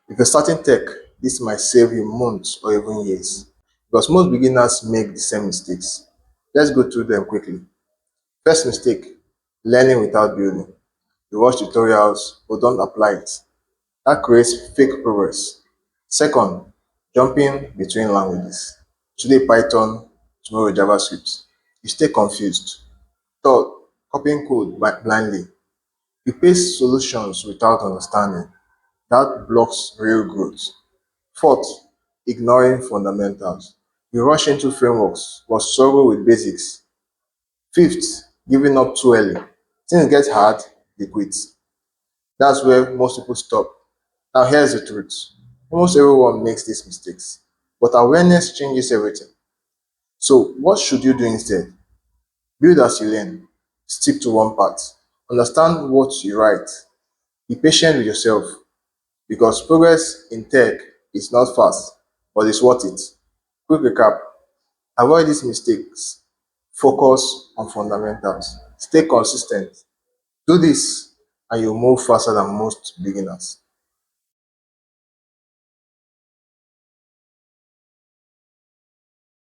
If you're starting tech, this might save you months or even years because most beginners make the same mistakes. Let's go through them quickly. First mistake, learning without building. You watch tutorials but don't apply it. That creates fake progress. Second, jumping between languages. Today Python, tomorrow JavaScript. You stay confused. Third, copying code blindly. You paste solutions without understanding. That blocks real growth. Fourth, ignoring fundamentals. You rush into frameworks but struggle with basics. Fifth, giving up too early. Things get hard, they quit. That's where most people stop. Now, here's the truth. Almost everyone makes these mistakes, but awareness changes everything. So, what should you do instead? Build as you learn. Stick to one part. Understand what you write. Be patient with yourself because progress in tech is not fast, but it's worth it. Quick recap. Avoid these mistakes. Focus on fundamentals. Stay consistent. Do this and you'll move faster than most beginners.